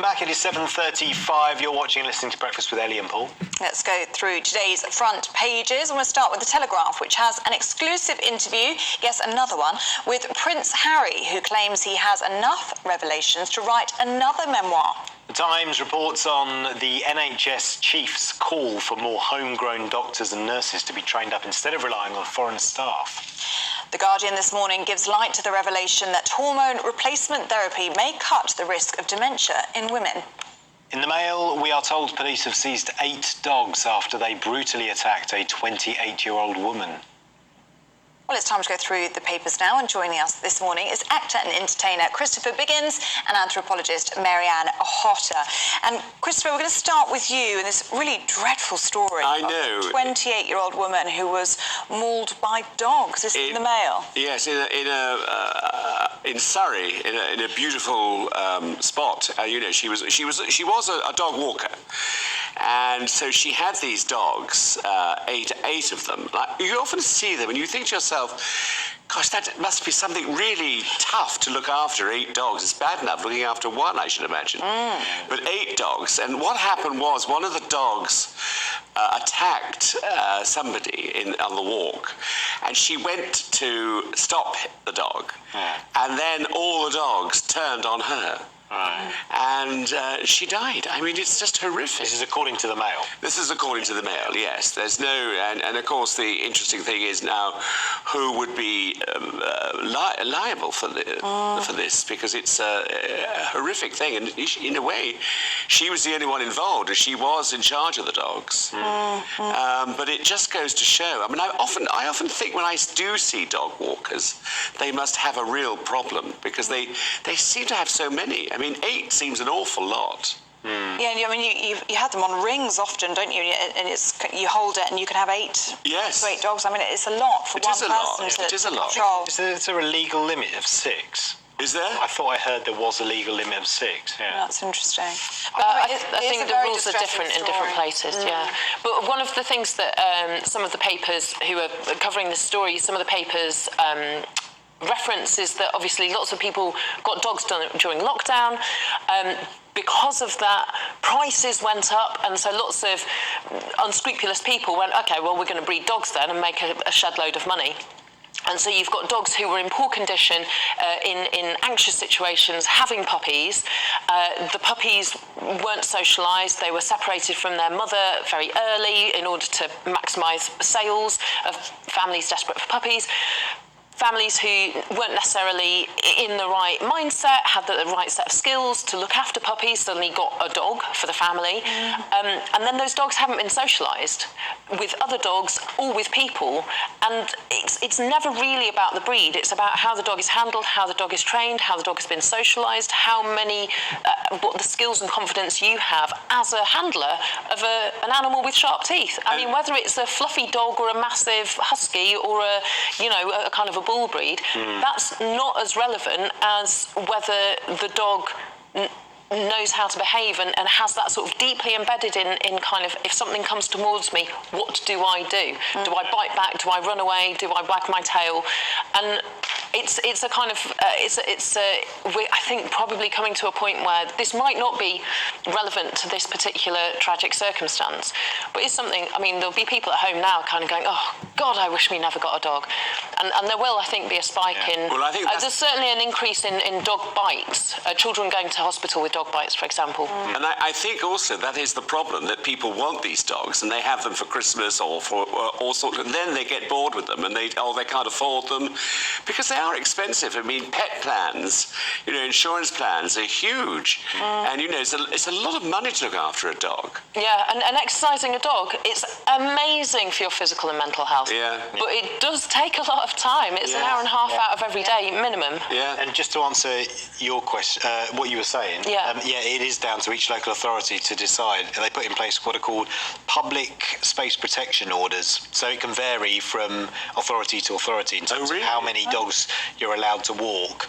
back. It is 7:35. You're watching and listening to Breakfast with Ellie and Paul. Let's go through today's front pages. I'm going to start with The Telegraph, which has an exclusive interview, yes, another one, with Prince Harry, who claims he has enough revelations to write another memoir. The Times reports on the NHS chief's call for more homegrown doctors and nurses to be trained up instead of relying on foreign staff. The Guardian this morning gives light to the revelation that hormone replacement therapy may cut the risk of dementia in women. In the Mail, we are told police have seized 8 dogs after they brutally attacked a 28-year-old woman. Well, it's time to go through the papers now, and joining us this morning is actor and entertainer Christopher Biggins and anthropologist Marianne Hotter. And Christopher, we're going to start with you in this really dreadful story. I know. Of a 28-year-old woman who was mauled by dogs. This is in the Mail. Yes, in Surrey, in a beautiful spot. She was a dog walker. And so she had these dogs, eight of them. Like, you often see them and you think to yourself, gosh, that must be something really tough to look after 8 dogs. It's bad enough looking after one, I should imagine. But 8 dogs. And what happened was one of the dogs attacked somebody on the walk, and she went to stop the dog. And then all the dogs turned on her. Right. And she died. I mean, it's just horrific. This is according to the Mail. This is according to the Mail, yes. There's no... And of course, the interesting thing is now who would be liable for this, because it's a horrific thing. And in a way, she was the only one involved, as she was in charge of the dogs. But it just goes to show... I mean, I often think when I do see dog walkers, they must have a real problem, because they seem to have so many. I mean, 8 seems an awful lot. Yeah, I mean, you have them on rings often, don't you? And you hold it and you can have 8 dogs. I mean, it's a lot for one person. It is a lot. Is there a legal limit of 6? Is there? I thought I heard there was a legal limit of 6. Yeah. That's interesting. I think the rules are different in different places, yeah. But one of the things that some of the papers who are covering this story, some of the papers... reference is that obviously lots of people got dogs during lockdown. Because of that, prices went up, and so lots of unscrupulous people went, OK, well, we're going to breed dogs then and make a shed load of money. And so you've got dogs who were in poor condition, in anxious situations, having puppies. The puppies weren't socialised. They were separated from their mother very early in order to maximise sales of families desperate for puppies. Families who weren't necessarily in the right mindset, had the right set of skills to look after puppies, suddenly got a dog for the family. And then those dogs haven't been socialised with other dogs or with people. And it's never really about the breed. It's about how the dog is handled, how the dog is trained, how the dog has been socialised, what the skills and confidence you have as a handler of an animal with sharp teeth. I mean, whether it's a fluffy dog or a massive husky or a kind of a bull breed, that's not as relevant as whether the dog knows how to behave and has that sort of deeply embedded in kind of, if something comes towards me, what do I do? Do I bite back? Do I run away? Do I wag my tail? And it's a kind of we're, I think, probably coming to a point where this might not be relevant to this particular tragic circumstance, but it's something. I mean, there'll be people at home now kind of going, oh God, I wish we never got a dog, and there will, I think, be a spike in. Well, I think there's certainly an increase in dog bites, children going to hospital with dog bites, for example. And I think also that is the problem, that people want these dogs and they have them for Christmas or for all sorts, and then they get bored with them and they can't afford them because they are expensive. I mean, pet plans, insurance plans are huge, and it's a lot of money to look after a dog. Yeah, and exercising a dog, it's amazing for your physical and mental health. Yeah. But it does take a lot of time. It's an hour and a half out of every day minimum. Yeah. And just to answer your question, what you were saying, it is down to each local authority to decide. They put in place what are called public space protection orders, so it can vary from authority to authority in terms of how many dogs you're allowed to walk.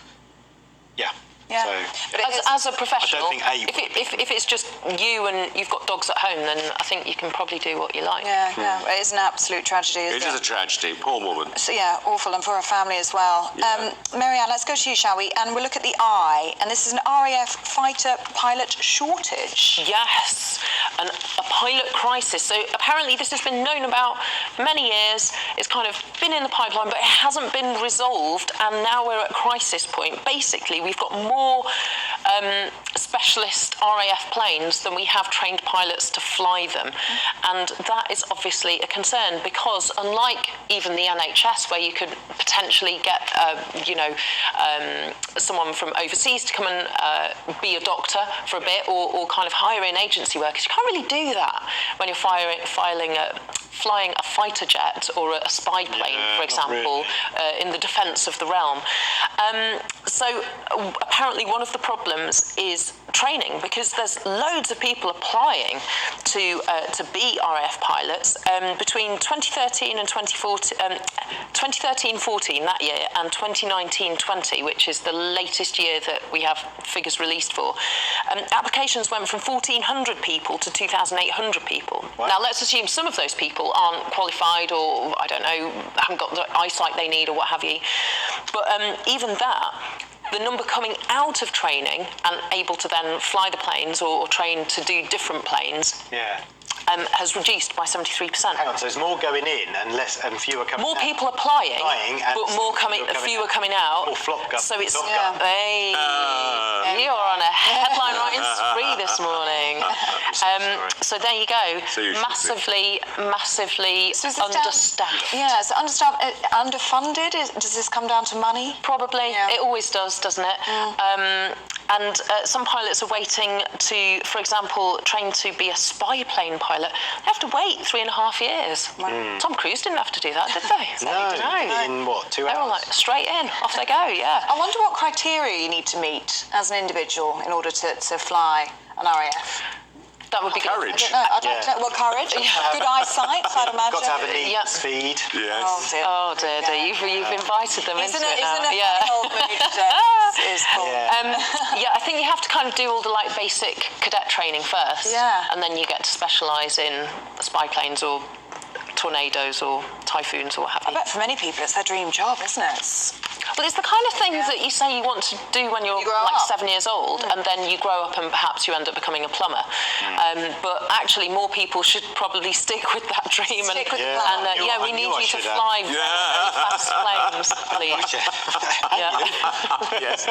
Yeah. Yeah. So, but as a professional, I don't think if it's just you and you've got dogs at home, then I think you can probably do what you like. Yeah, it is an absolute tragedy, isn't it? It is a tragedy. Poor woman. So, yeah, awful, and for her family as well. Yeah. Marianne, let's go to you, shall we? And we'll look at the eye. And this is an RAF fighter pilot shortage. Yes, a pilot crisis. So apparently this has been known about for many years. It's kind of been in the pipeline, but it hasn't been resolved. And now we're at crisis point. Basically, we've got more specialist RAF planes than we have trained pilots to fly them. And that is obviously a concern because unlike even the NHS, where you could potentially get, someone from overseas to come and be a doctor for a bit or kind of hire in agency workers, you can't really do that when you're flying a fighter jet or a spy plane, for example, in the defence of the realm. So apparently one of the problems is training, because there's loads of people applying to be RAF pilots between 2013 and 2013-14 that year and 2019-20, which is the latest year that we have figures released for. Applications went from 1,400 people to 2,800 people. Wow. Now let's assume some of those people aren't qualified or, I don't know, haven't got the eyesight they need or what have you. But even that, the number coming out of training and able to then fly the planes or train to do different planes has reduced by 73%. Hang on, so there's more going in and fewer coming more out. people applying, but fewer coming out. More flop guns. So it's hey, you're on a headline writing spree this morning. So there you go. So you massively So is this understaffed. So understaffed, underfunded. Does this come down to money? Probably. Yeah. It always does, doesn't it? And some pilots are waiting to, for example, train to be a spy plane pilot. They have to wait 3.5 years. Tom Cruise didn't have to do that, did they? No. In what, 2 hours? They were like, straight in, off they go, yeah. I wonder what criteria you need to meet as an individual in order to fly an RAF. That would be Courage. I don't know. Well, courage. Good eyesight, I'd imagine. Got to have a neat speed. Yes. Oh dear. You've invited them into it now. He's in a whole mood today. I think you have to kind of do all the like basic cadet training first. Yeah. And then you get to specialise in spy planes or tornadoes or typhoons or what have you. I bet for many people it's their dream job, isn't it? Well, it's the kind of thing that you say you want to do when you're like 7 years old, and then you grow up and perhaps you end up becoming a plumber. But actually, more people should probably stick with that dream. We need you to fly very fast planes, please. Yes.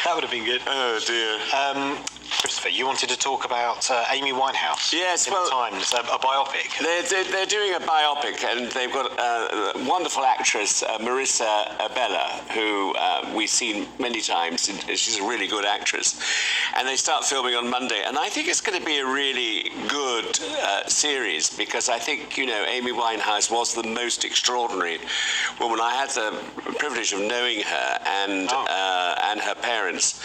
That would have been good. Oh dear. Christopher, you wanted to talk about Amy Winehouse. Yes, in the Times, a biopic. They're doing a biopic, and they've got a wonderful actress, Marissa Bella, who we've seen many times. She's a really good actress. And they start filming on Monday. And I think it's going to be a really good series, because I think, Amy Winehouse was the most extraordinary woman. I had the privilege of knowing her and her parents.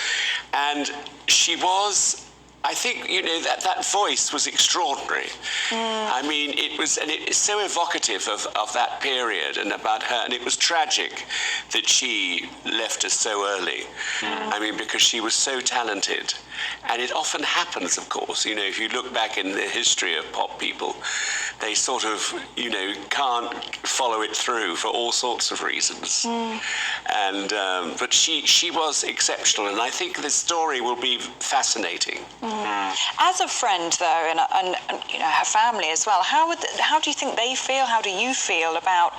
And she was, I think, that voice was extraordinary. I mean, it's so evocative of that period and about her, and it was tragic that she left us so early. I mean, because she was so talented. And it often happens, of course, if you look back in the history of pop people, they sort of, can't follow it through for all sorts of reasons. And but she was exceptional, and I think this story will be fascinating. As a friend, though, and her family as well, how do you think they feel? How do you feel about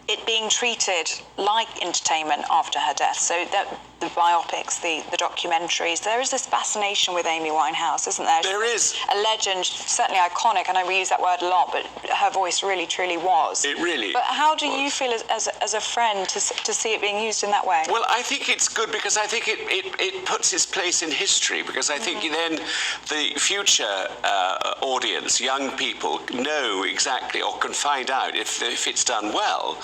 it being treated like entertainment after her death? So that the biopics, the documentaries, there is this fascination with Amy Winehouse, isn't there? There is. A legend, certainly iconic. I know we use that word a lot, but her voice really, truly was. It really. But how do you feel as a friend to see it being used in that way? Well, I think it's good, because I think it puts its place in history, because I think then the future audience, young people, know exactly, or can find out if it's done well,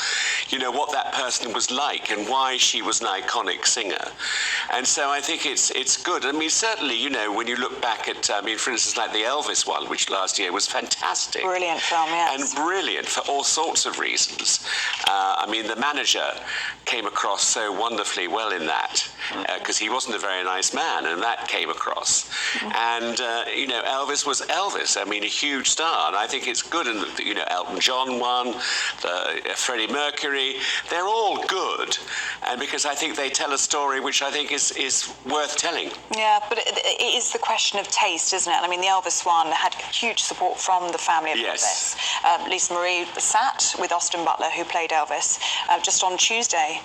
you know, what that person was like and why she was an iconic singer. And so I think it's good. I mean, certainly, you know, when you look back at, I mean, for instance, like the Elvis one, which last year was fantastic. Brilliant film, yes. And brilliant for all sorts of reasons. I mean, the manager came across so wonderfully well in that, because he wasn't a very nice man, and that came across. And, you know, Elvis was Elvis. I mean, a huge star, and I think it's good. And, you know, Elton John won, Freddie Mercury, they're all good. And because I think they tell a story which I think is worth telling. Yeah, but it is the question of taste, isn't it? I mean, the Elvis one had huge support from the family of Elvis. Lisa Marie sat with Austin Butler, who played Elvis, just on Tuesday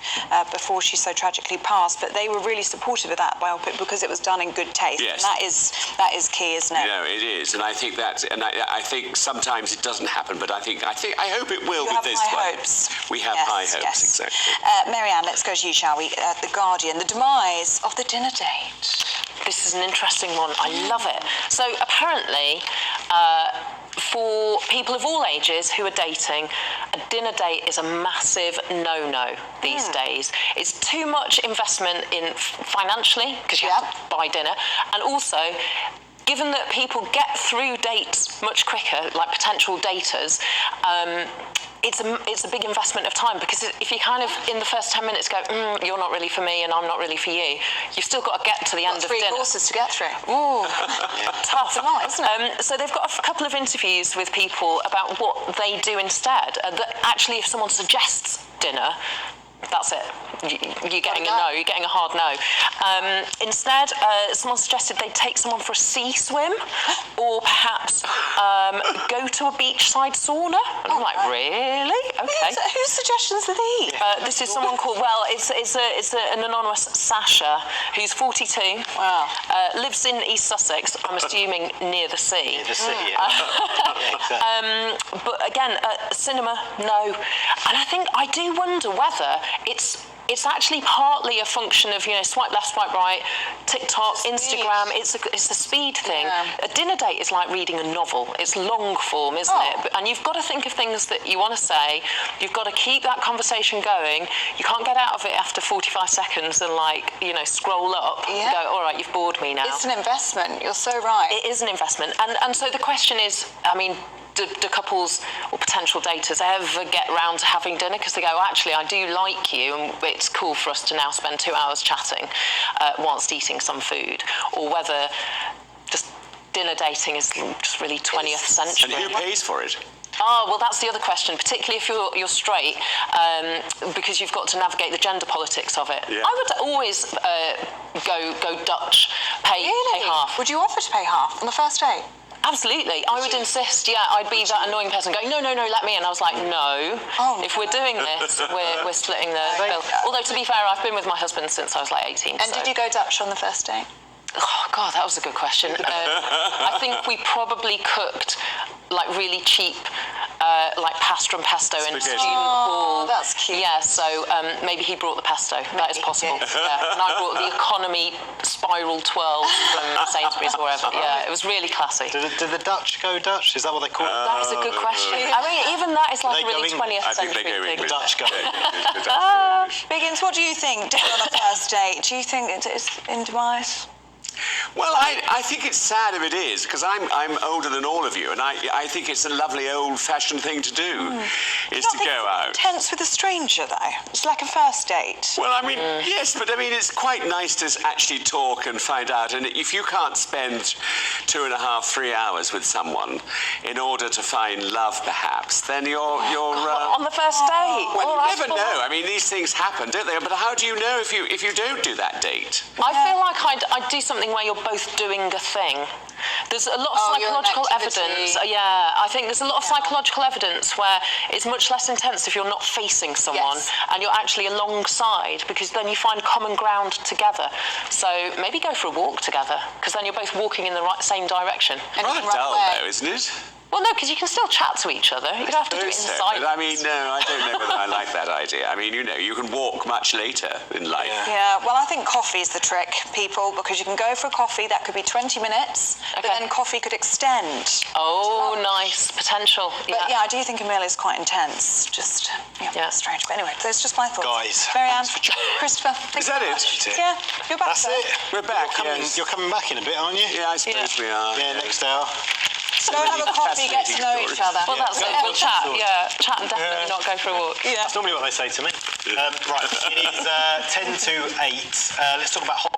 before she so tragically passed. But they were really supportive of that biopic because it was done in good taste. Yes. And that is key, isn't it? You know, it is, and I think that, and I think sometimes it doesn't happen, but I hope it will with this one. Hopes. We have high hopes, exactly. Marianne, let's go to you, shall we? The Guardian, the demise of the dinner date. This is an interesting one. I love it. So apparently, for people of all ages who are dating, a dinner date is a massive no-no these days. It's too much investment in financially, because you have to buy dinner, and also, given that people get through dates much quicker, like potential daters, it's a big investment of time, because if you kind of in the first 10 minutes go, you're not really for me and I'm not really for you, you've still got to get to the end of dinner. 3 courses to get through. Ooh, tough. It's a lot, isn't it? So they've got a couple of interviews with people about what they do instead. That actually, if someone suggests dinner, that's it. You're getting a no. You're getting a hard no. Instead, someone suggested they'd take someone for a sea swim, or perhaps go to a beachside sauna. And I'm like, really? Okay. Whose suggestions are these? This is someone called. Well, it's an anonymous Sasha who's 42. Wow. Lives in East Sussex. I'm assuming near the sea. Near the sea. Yeah. But again, cinema, no. And I do wonder whether it's actually partly a function of, you know, swipe left, swipe right, TikTok, Instagram. It's a speed thing. Yeah. A dinner date is like reading a novel. It's long form, isn't it? And you've got to think of things that you want to say. You've got to keep that conversation going. You can't get out of it after 45 seconds and, like, you know, scroll up and go, all right, you've bored me now. It's an investment. You're so right. It is an investment. And so the question is, I mean, do couples or potential daters ever get round to having dinner because they go, actually, I do like you and it's cool for us to now spend 2 hours chatting whilst eating some food, or whether just dinner dating is just really 20th century. And who pays for it? Oh, well, that's the other question, particularly if you're straight, because you've got to navigate the gender politics of it. Yeah. I would always go Dutch, pay half. Would you offer to pay half on the first date? Absolutely. I would insist, I'd be that annoying person going, no, let me in. I was like, no. If we're doing this, we're splitting the bill. Although, to be fair, I've been with my husband since I was like 18. And did you go Dutch on the first date? Oh, God, that was a good question. I think we probably cooked, like, really cheap, like pasta and pesto in student hall. That's cute. Yeah, so maybe he brought the pesto. That is possible. Yeah. And I brought the economy spiral twirl from Sainsbury's or whatever. Yeah, it was really classy. Did the Dutch go Dutch? Is that what they call it? That is a good question. I mean, even that is like a really 20th century thing. The Dutch go Biggins, what do you think on a first date? Do you think it's in demise? Well, I think it's sad if it is, because I'm older than all of you, and I think it's a lovely old-fashioned thing to do, is to go out. Intense with a stranger, though. It's like a first date. Well, I mean, yes, but I mean, it's quite nice to actually talk and find out. And if you can't spend 2.5, 3 hours with someone in order to find love, perhaps, then you're on the first date. Well, you never know. I mean, these things happen, don't they? But how do you know if you don't do that date? I feel like I'd do something where you're both doing a thing. There's a lot of psychological evidence. I think there's a lot of psychological evidence where it's much less intense if you're not facing someone and you're actually alongside, because then you find common ground together. So maybe go for a walk together, because then you're both walking in the same direction. Rather dull, though, isn't it? Well, no, because you can still chat to each other. You don't have to do it in silence. But I mean, no, I don't know whether I like that idea. I mean, you know, you can walk much later in life. Yeah, well, I think coffee's the trick, people, because you can go for a coffee, that could be 20 minutes, but then coffee could extend. Oh, nice. Potential. But yeah, I do think Amelia's quite intense. Just, strange. But anyway, that's just my thoughts. Guys. Marianne, Christopher, thank Is that you it? very much. Yeah, you're back. That's it. We're back, You're coming back in a bit, aren't you? Yeah, I suppose we are. Yeah, next hour. Go and have a coffee, get to know each other. Well, that's it. We'll chat. Yeah, chat and definitely not go for a walk. Yeah. That's normally what they say to me. Right, it is 10 to 8. Let's talk about